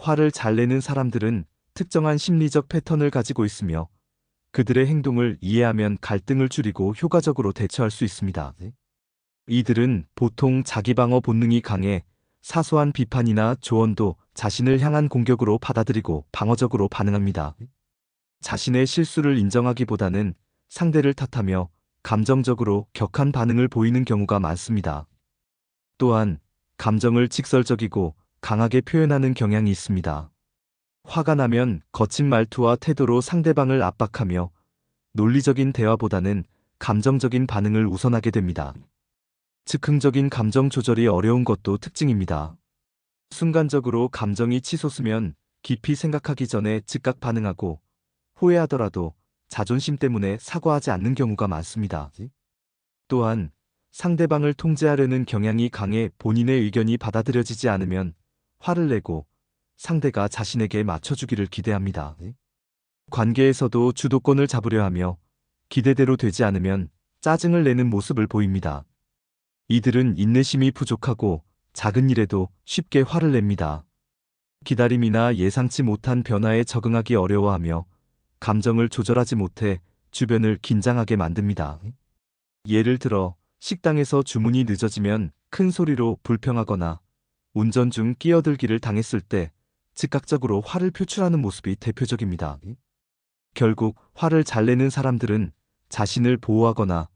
화를 잘 내는 사람들은 특정한 심리적 패턴을 가지고 있으며 그들의 행동을 이해하면 갈등을 줄이고 효과적으로 대처할 수 있습니다. 이들은 보통 자기방어 본능이 강해 사소한 비판이나 조언도 자신을 향한 공격으로 받아들이고 방어적으로 반응합니다. 자신의 실수를 인정하기보다는 상대를 탓하며 감정적으로 격한 반응을 보이는 경우가 많습니다. 또한 감정을 직설적이고 강하게 표현하는 경향이 있습니다. 화가 나면 거친 말투와 태도로 상대방을 압박하며 논리적인 대화보다는 감정적인 반응을 우선하게 됩니다. 즉흥적인 감정 조절이 어려운 것도 특징입니다. 순간적으로 감정이 치솟으면 깊이 생각하기 전에 즉각 반응하고 후회하더라도 자존심 때문에 사과하지 않는 경우가 많습니다. 또한 상대방을 통제하려는 경향이 강해 본인의 의견이 받아들여지지 않으면 화를 내고 상대가 자신에게 맞춰주기를 기대합니다. 관계에서도 주도권을 잡으려 하며 기대대로 되지 않으면 짜증을 내는 모습을 보입니다. 이들은 인내심이 부족하고 작은 일에도 쉽게 화를 냅니다. 기다림이나 예상치 못한 변화에 적응하기 어려워하며 감정을 조절하지 못해 주변을 긴장하게 만듭니다. 예를 들어 식당에서 주문이 늦어지면 큰 소리로 불평하거나 운전 중 끼어들기를 당했을 때 즉각적으로 화를 표출하는 모습이 대표적입니다. 결국 화를 잘 내는 사람들은 자신을 보호하거나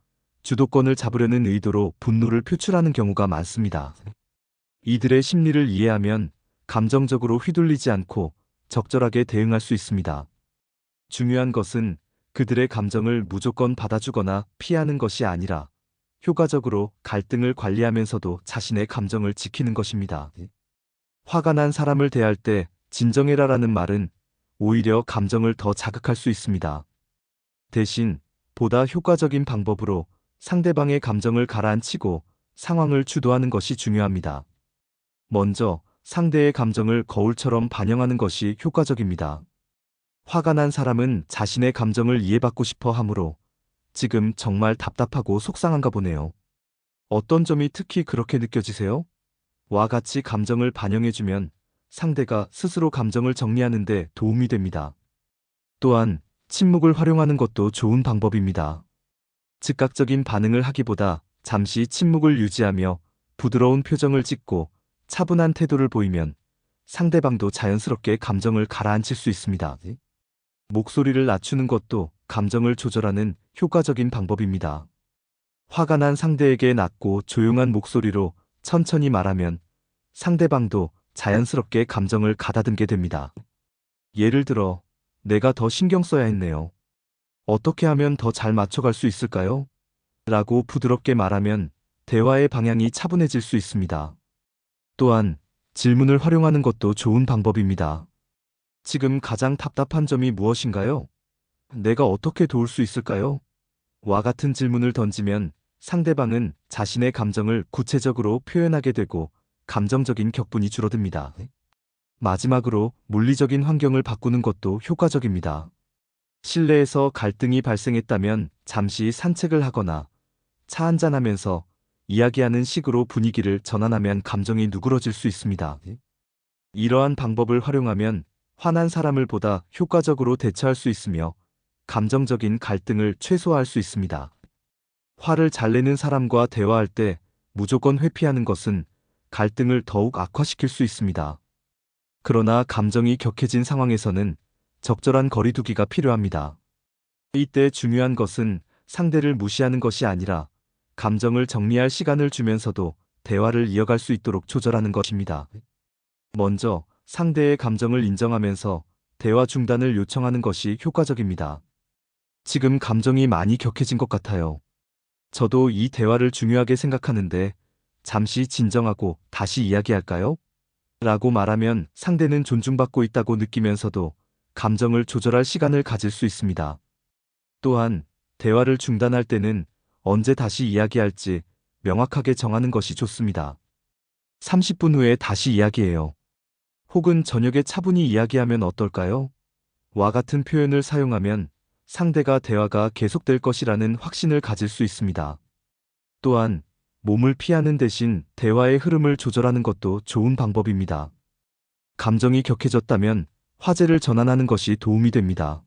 주도권을 잡으려는 의도로 분노를 표출하는 경우가 많습니다. 이들의 심리를 이해하면 감정적으로 휘둘리지 않고 적절하게 대응할 수 있습니다. 중요한 것은 그들의 감정을 무조건 받아주거나 피하는 것이 아니라 효과적으로 갈등을 관리하면서도 자신의 감정을 지키는 것입니다. 화가 난 사람을 대할 때 진정해라라는 말은 오히려 감정을 더 자극할 수 있습니다. 대신 보다 효과적인 방법으로 상대방의 감정을 가라앉히고 상황을 주도하는 것이 중요합니다. 먼저 상대의 감정을 거울처럼 반영하는 것이 효과적입니다. 화가 난 사람은 자신의 감정을 이해받고 싶어 하므로 지금 정말 답답하고 속상한가 보네요. 어떤 점이 특히 그렇게 느껴지세요? 와 같이 감정을 반영해주면 상대가 스스로 감정을 정리하는 데 도움이 됩니다. 또한 침묵을 활용하는 것도 좋은 방법입니다. 즉각적인 반응을 하기보다 잠시 침묵을 유지하며 부드러운 표정을 짓고 차분한 태도를 보이면 상대방도 자연스럽게 감정을 가라앉힐 수 있습니다. 목소리를 낮추는 것도 감정을 조절하는 효과적인 방법입니다. 화가 난 상대에게 낮고 조용한 목소리로 천천히 말하면 상대방도 자연스럽게 감정을 가다듬게 됩니다. 예를 들어, 내가 더 신경 써야 했네요. 어떻게 하면 더 잘 맞춰갈 수 있을까요? 라고 부드럽게 말하면 대화의 방향이 차분해질 수 있습니다. 또한 질문을 활용하는 것도 좋은 방법입니다. 지금 가장 답답한 점이 무엇인가요? 내가 어떻게 도울 수 있을까요? 와 같은 질문을 던지면 상대방은 자신의 감정을 구체적으로 표현하게 되고 감정적인 격분이 줄어듭니다. 마지막으로 물리적인 환경을 바꾸는 것도 효과적입니다. 실내에서 갈등이 발생했다면 잠시 산책을 하거나 차 한잔하면서 이야기하는 식으로 분위기를 전환하면 감정이 누그러질 수 있습니다. 이러한 방법을 활용하면 화난 사람을 보다 효과적으로 대처할 수 있으며 감정적인 갈등을 최소화할 수 있습니다. 화를 잘 내는 사람과 대화할 때 무조건 회피하는 것은 갈등을 더욱 악화시킬 수 있습니다. 그러나 감정이 격해진 상황에서는 적절한 거리두기가 필요합니다. 이때 중요한 것은 상대를 무시하는 것이 아니라 감정을 정리할 시간을 주면서도 대화를 이어갈 수 있도록 조절하는 것입니다. 먼저 상대의 감정을 인정하면서 대화 중단을 요청하는 것이 효과적입니다. 지금 감정이 많이 격해진 것 같아요. 저도 이 대화를 중요하게 생각하는데 잠시 진정하고 다시 이야기할까요? 라고 말하면 상대는 존중받고 있다고 느끼면서도 감정을 조절할 시간을 가질 수 있습니다. 또한 대화를 중단할 때는 언제 다시 이야기할지 명확하게 정하는 것이 좋습니다. 30분 후에 다시 이야기해요. 혹은 저녁에 차분히 이야기하면 어떨까요? 와 같은 표현을 사용하면 상대가 대화가 계속될 것이라는 확신을 가질 수 있습니다. 또한 몸을 피하는 대신 대화의 흐름을 조절하는 것도 좋은 방법입니다. 감정이 격해졌다면 화제를 전환하는 것이 도움이 됩니다.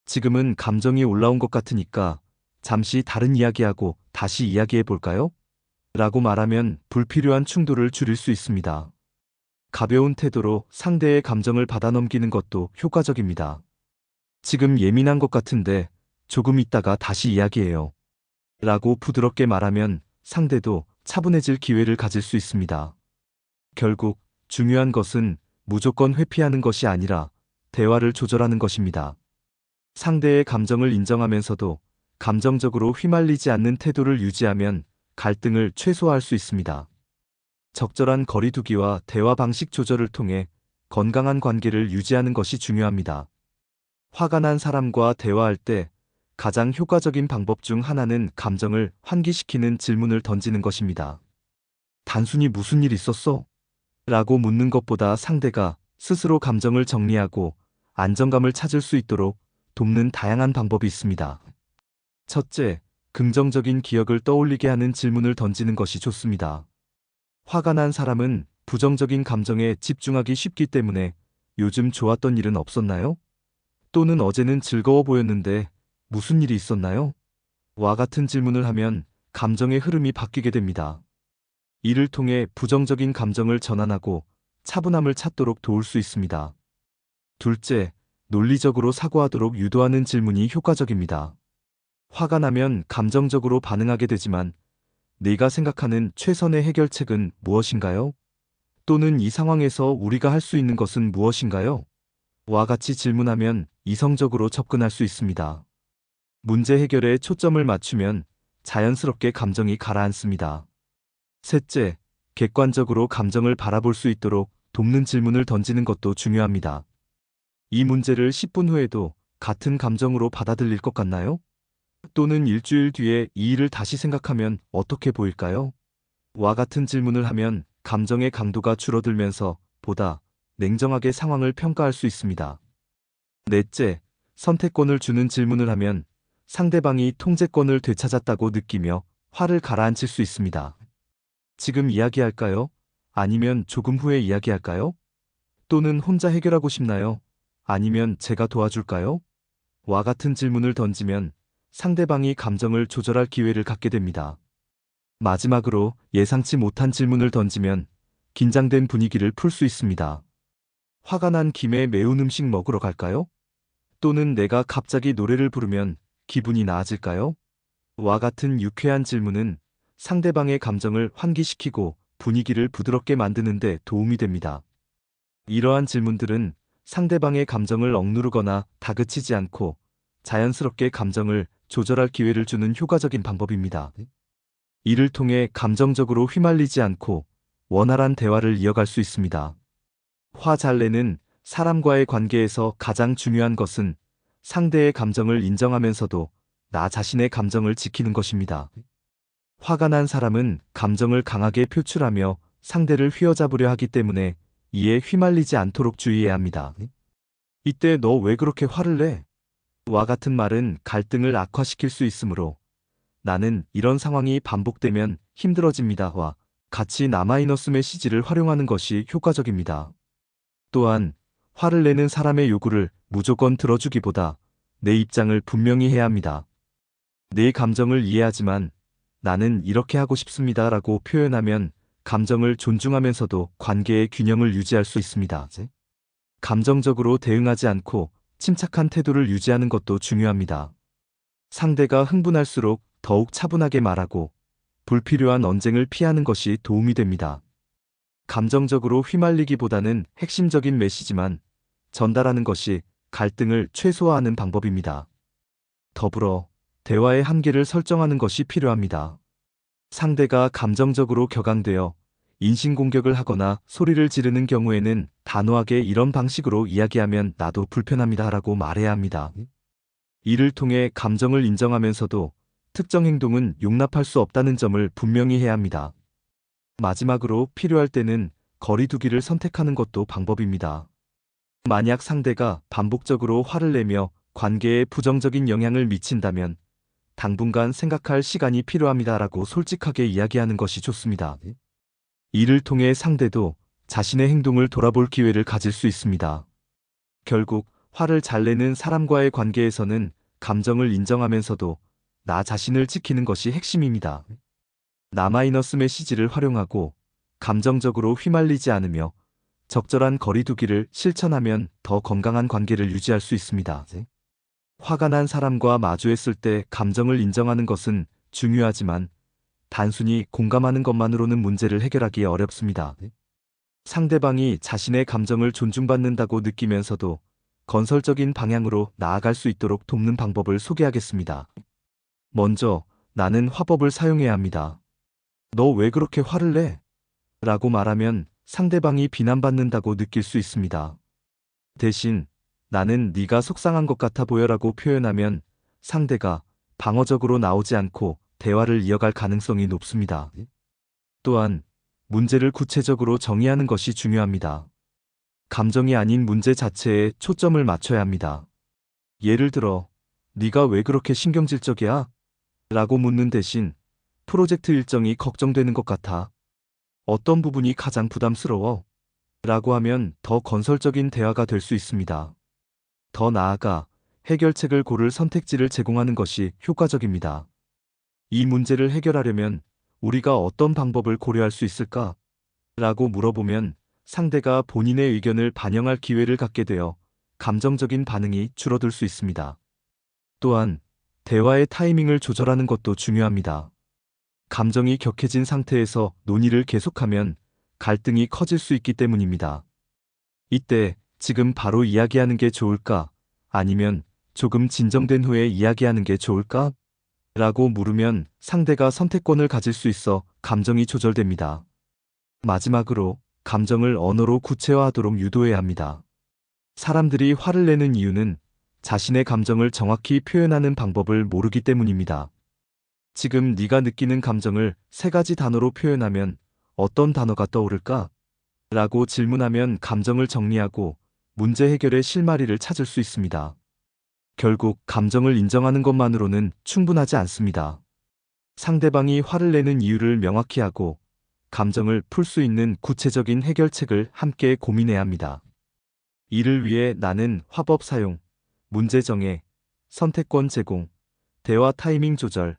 지금은 감정이 올라온 것 같으니까 잠시 다른 이야기하고 다시 이야기해 볼까요? 라고 말하면 불필요한 충돌을 줄일 수 있습니다. 가벼운 태도로 상대의 감정을 받아넘기는 것도 효과적입니다. 지금 예민한 것 같은데 조금 있다가 다시 이야기해요. 라고 부드럽게 말하면 상대도 차분해질 기회를 가질 수 있습니다. 결국 중요한 것은 무조건 회피하는 것이 아니라 대화를 조절하는 것입니다. 상대의 감정을 인정하면서도 감정적으로 휘말리지 않는 태도를 유지하면 갈등을 최소화할 수 있습니다. 적절한 거리두기와 대화 방식 조절을 통해 건강한 관계를 유지하는 것이 중요합니다. 화가 난 사람과 대화할 때 가장 효과적인 방법 중 하나는 감정을 환기시키는 질문을 던지는 것입니다. 단순히 무슨 일 있었어? 라고 묻는 것보다 상대가 스스로 감정을 정리하고 안정감을 찾을 수 있도록 돕는 다양한 방법이 있습니다. 첫째, 긍정적인 기억을 떠올리게 하는 질문을 던지는 것이 좋습니다. 화가 난 사람은 부정적인 감정에 집중하기 쉽기 때문에 요즘 좋았던 일은 없었나요? 또는 어제는 즐거워 보였는데 무슨 일이 있었나요? 와 같은 질문을 하면 감정의 흐름이 바뀌게 됩니다. 이를 통해 부정적인 감정을 전환하고 차분함을 찾도록 도울 수 있습니다. 둘째, 논리적으로 사고하도록 유도하는 질문이 효과적입니다. 화가 나면 감정적으로 반응하게 되지만 네가 생각하는 최선의 해결책은 무엇인가요? 또는 이 상황에서 우리가 할 수 있는 것은 무엇인가요? 와 같이 질문하면 이성적으로 접근할 수 있습니다. 문제 해결에 초점을 맞추면 자연스럽게 감정이 가라앉습니다. 셋째, 객관적으로 감정을 바라볼 수 있도록 돕는 질문을 던지는 것도 중요합니다. 이 문제를 10분 후에도 같은 감정으로 받아들일 것 같나요? 또는 일주일 뒤에 이 일을 다시 생각하면 어떻게 보일까요? 와 같은 질문을 하면 감정의 강도가 줄어들면서 보다 냉정하게 상황을 평가할 수 있습니다. 넷째, 선택권을 주는 질문을 하면 상대방이 통제권을 되찾았다고 느끼며 화를 가라앉힐 수 있습니다. 지금 이야기할까요? 아니면 조금 후에 이야기할까요? 또는 혼자 해결하고 싶나요? 아니면 제가 도와줄까요? 와 같은 질문을 던지면 상대방이 감정을 조절할 기회를 갖게 됩니다. 마지막으로 예상치 못한 질문을 던지면 긴장된 분위기를 풀 수 있습니다. 화가 난 김에 매운 음식 먹으러 갈까요? 또는 내가 갑자기 노래를 부르면 기분이 나아질까요? 와 같은 유쾌한 질문은 상대방의 감정을 환기시키고 분위기를 부드럽게 만드는 데 도움이 됩니다. 이러한 질문들은 상대방의 감정을 억누르거나 다그치지 않고 자연스럽게 감정을 조절할 기회를 주는 효과적인 방법입니다. 이를 통해 감정적으로 휘말리지 않고 원활한 대화를 이어갈 수 있습니다. 화 잘 내는 사람과의 관계에서 가장 중요한 것은 상대의 감정을 인정하면서도 나 자신의 감정을 지키는 것입니다. 화가 난 사람은 감정을 강하게 표출하며 상대를 휘어잡으려 하기 때문에 이에 휘말리지 않도록 주의해야 합니다. 이때 너 왜 그렇게 화를 내? 와 같은 말은 갈등을 악화시킬 수 있으므로 나는 이런 상황이 반복되면 힘들어집니다와 같이 남아이너스 메시지를 활용하는 것이 효과적입니다. 또한 화를 내는 사람의 요구를 무조건 들어주기보다 내 입장을 분명히 해야 합니다. 내 감정을 이해하지만 나는 이렇게 하고 싶습니다라고 표현하면 감정을 존중하면서도 관계의 균형을 유지할 수 있습니다. 감정적으로 대응하지 않고 침착한 태도를 유지하는 것도 중요합니다. 상대가 흥분할수록 더욱 차분하게 말하고 불필요한 언쟁을 피하는 것이 도움이 됩니다. 감정적으로 휘말리기보다는 핵심적인 메시지만 전달하는 것이 갈등을 최소화하는 방법입니다. 더불어 대화의 한계를 설정하는 것이 필요합니다. 상대가 감정적으로 격앙되어 인신공격을 하거나 소리를 지르는 경우에는 단호하게 이런 방식으로 이야기하면 나도 불편합니다라고 말해야 합니다. 이를 통해 감정을 인정하면서도 특정 행동은 용납할 수 없다는 점을 분명히 해야 합니다. 마지막으로 필요할 때는 거리두기를 선택하는 것도 방법입니다. 만약 상대가 반복적으로 화를 내며 관계에 부정적인 영향을 미친다면 당분간 생각할 시간이 필요합니다라고 솔직하게 이야기하는 것이 좋습니다. 이를 통해 상대도 자신의 행동을 돌아볼 기회를 가질 수 있습니다. 결국 화를 잘 내는 사람과의 관계에서는 감정을 인정하면서도 나 자신을 지키는 것이 핵심입니다. 나-메시지를 활용하고 감정적으로 휘말리지 않으며 적절한 거리두기를 실천하면 더 건강한 관계를 유지할 수 있습니다. 화가 난 사람과 마주했을 때 감정을 인정하는 것은 중요하지만 단순히 공감하는 것만으로는 문제를 해결하기 어렵습니다. 상대방이 자신의 감정을 존중받는다고 느끼면서도 건설적인 방향으로 나아갈 수 있도록 돕는 방법을 소개하겠습니다. 먼저, 나는 화법을 사용해야 합니다. 너 왜 그렇게 화를 내? 라고 말하면 상대방이 비난받는다고 느낄 수 있습니다. 대신, 나는 네가 속상한 것 같아 보여라고 표현하면 상대가 방어적으로 나오지 않고 대화를 이어갈 가능성이 높습니다. 또한, 문제를 구체적으로 정의하는 것이 중요합니다. 감정이 아닌 문제 자체에 초점을 맞춰야 합니다. 예를 들어, 네가 왜 그렇게 신경질적이야? 라고 묻는 대신 프로젝트 일정이 걱정되는 것 같아. 어떤 부분이 가장 부담스러워? 라고 하면 더 건설적인 대화가 될 수 있습니다. 더 나아가 해결책을 고를 선택지를 제공하는 것이 효과적입니다. 이 문제를 해결하려면 우리가 어떤 방법을 고려할 수 있을까? 라고 물어보면 상대가 본인의 의견을 반영할 기회를 갖게 되어 감정적인 반응이 줄어들 수 있습니다. 또한 대화의 타이밍을 조절하는 것도 중요합니다. 감정이 격해진 상태에서 논의를 계속하면 갈등이 커질 수 있기 때문입니다. 이때 지금 바로 이야기하는 게 좋을까? 아니면 조금 진정된 후에 이야기하는 게 좋을까? 라고 물으면 상대가 선택권을 가질 수 있어 감정이 조절됩니다. 마지막으로 감정을 언어로 구체화하도록 유도해야 합니다. 사람들이 화를 내는 이유는 자신의 감정을 정확히 표현하는 방법을 모르기 때문입니다. 지금 네가 느끼는 감정을 3가지 단어로 표현하면 어떤 단어가 떠오를까? 라고 질문하면 감정을 정리하고 문제 해결의 실마리를 찾을 수 있습니다. 결국 감정을 인정하는 것만으로는 충분하지 않습니다. 상대방이 화를 내는 이유를 명확히 하고 감정을 풀 수 있는 구체적인 해결책을 함께 고민해야 합니다. 이를 위해 나는 화법 사용, 문제 정해, 선택권 제공, 대화 타이밍 조절,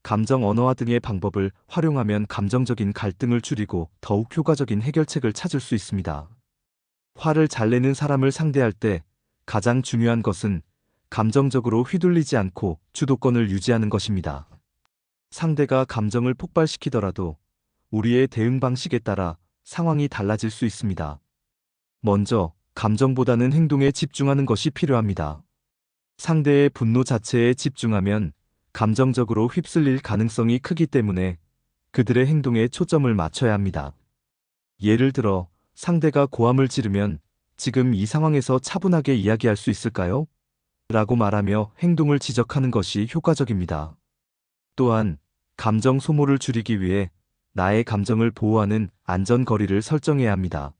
감정 언어화 등의 방법을 활용하면 감정적인 갈등을 줄이고 더욱 효과적인 해결책을 찾을 수 있습니다. 화를 잘 내는 사람을 상대할 때 가장 중요한 것은 감정적으로 휘둘리지 않고 주도권을 유지하는 것입니다. 상대가 감정을 폭발시키더라도 우리의 대응 방식에 따라 상황이 달라질 수 있습니다. 먼저 감정보다는 행동에 집중하는 것이 필요합니다. 상대의 분노 자체에 집중하면 감정적으로 휩쓸릴 가능성이 크기 때문에 그들의 행동에 초점을 맞춰야 합니다. 예를 들어 상대가 고함을 지르면 지금 이 상황에서 차분하게 이야기할 수 있을까요? 라고 말하며 행동을 지적하는 것이 효과적입니다. 또한 감정 소모를 줄이기 위해 나의 감정을 보호하는 안전거리를 설정해야 합니다.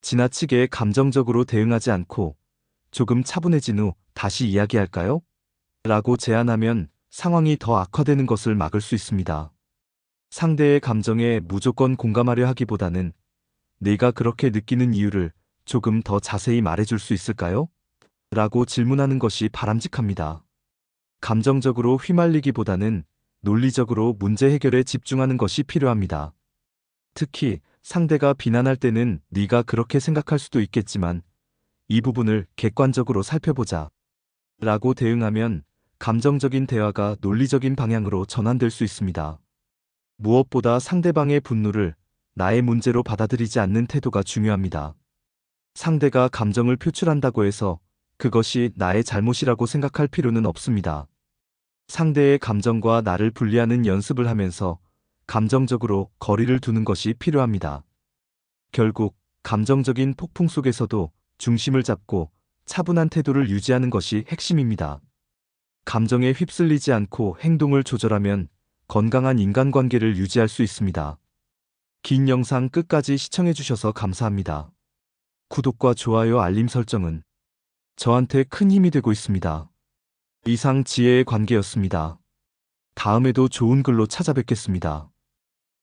지나치게 감정적으로 대응하지 않고 조금 차분해진 후 다시 이야기할까요? 라고 제안하면 상황이 더 악화되는 것을 막을 수 있습니다. 상대의 감정에 무조건 공감하려 하기보다는 내가 그렇게 느끼는 이유를 조금 더 자세히 말해줄 수 있을까요? 라고 질문하는 것이 바람직합니다. 감정적으로 휘말리기보다는 논리적으로 문제 해결에 집중하는 것이 필요합니다. 특히 상대가 비난할 때는 네가 그렇게 생각할 수도 있겠지만 이 부분을 객관적으로 살펴보자 라고 대응하면 감정적인 대화가 논리적인 방향으로 전환될 수 있습니다. 무엇보다 상대방의 분노를 나의 문제로 받아들이지 않는 태도가 중요합니다. 상대가 감정을 표출한다고 해서 그것이 나의 잘못이라고 생각할 필요는 없습니다. 상대의 감정과 나를 분리하는 연습을 하면서 감정적으로 거리를 두는 것이 필요합니다. 결국 감정적인 폭풍 속에서도 중심을 잡고 차분한 태도를 유지하는 것이 핵심입니다. 감정에 휩쓸리지 않고 행동을 조절하면 건강한 인간관계를 유지할 수 있습니다. 긴 영상 끝까지 시청해주셔서 감사합니다. 구독과 좋아요 알림 설정은 저한테 큰 힘이 되고 있습니다. 이상 지혜의 관계였습니다. 다음에도 좋은 글로 찾아뵙겠습니다.